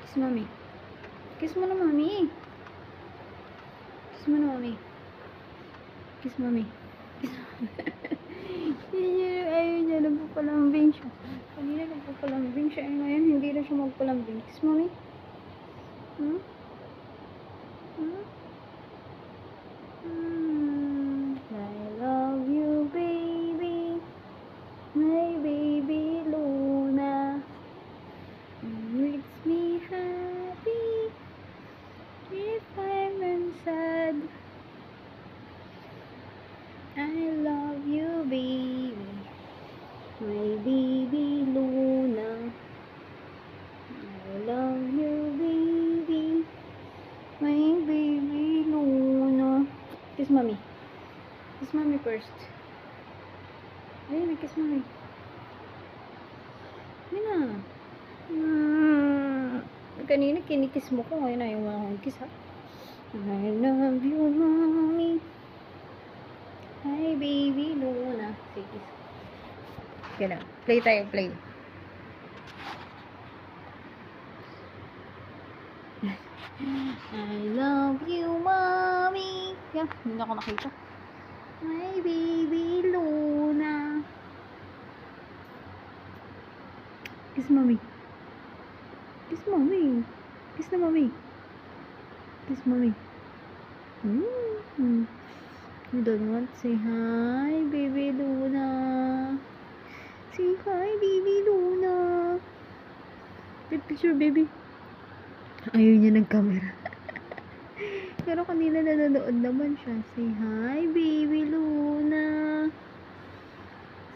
Kiss mommy. Kiss mo na mommy. Kiss mo na mommy. Kiss mommy. Kiss mommy. Ayun niya, nagpapalambing siya. Kanina nagpapalambing siya. Ngayon, hindi na siya magpalambing. Kiss mommy. Hmm? Hmm? I love you, baby. My baby Luna. Makes me happy if I'm sad. I love you, baby. My baby Luna. I love you, baby. My baby Luna. Kiss mommy. Kiss mommy first. Ayun, kiss mommy. Ayun na. Kanina kinikiss mo ko. Ngayon ayaw mo akong kiss, ha? I love you, mommy. Hi, baby Luna. Sige, kiss. Kaya play tayo, play. I love you, mommy. Yeah, hindi ako nakita. My baby Luna. Kiss mommy. Kiss mommy. Kiss na mommy. Kiss mommy. You don't want to say hi, baby Luna. Say hi, baby Luna. Take picture, baby. Ayaw niya ng camera. Pero kanina nanonood naman siya. Say hi, baby Luna.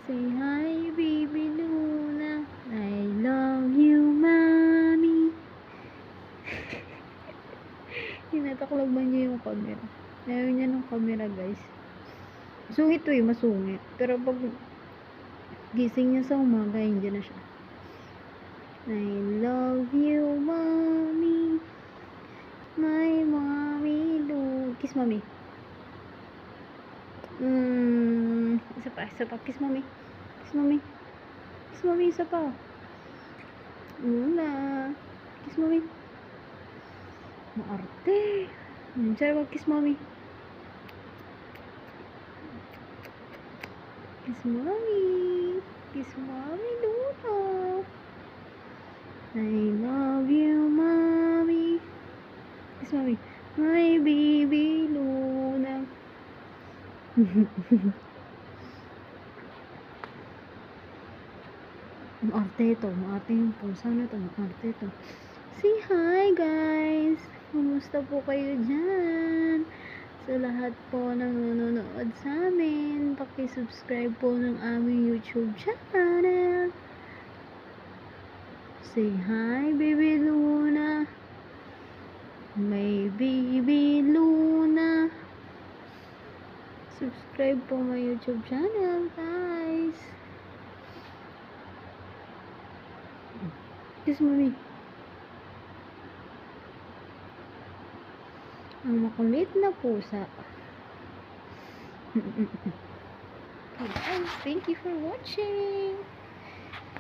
Say hi, baby Luna. I love you, mommy. Tinataklagman niya yung camera. Ayaw niya ng camera, guys. Sungit to eh, masungit. Pero pag gising niya sa umaga, hindi na siya. I love you, mommy. My mommy do. Kiss mommy. Isa pa. Kiss mommy. Kiss mommy. Kiss mommy, isa pa. Kiss mommy. Maarte. Sabi ko, kiss mommy. Kiss mommy. Kiss mommy, Luna. I love you, mommy. Kiss mommy. My baby Luna. Maarte ito. Maarte yung pusa na ito. Maarte ito. Say hi, guys. Kumusta po kayo dyan? Sa lahat po ng nanonood sa amin, paki-subscribe po ng aming YouTube channel. Say hi, baby Luna. My baby Luna. Subscribe po my YouTube channel, guys. Kiss mommy. Ang makulit na pusa. Okay, guys, thank you for watching.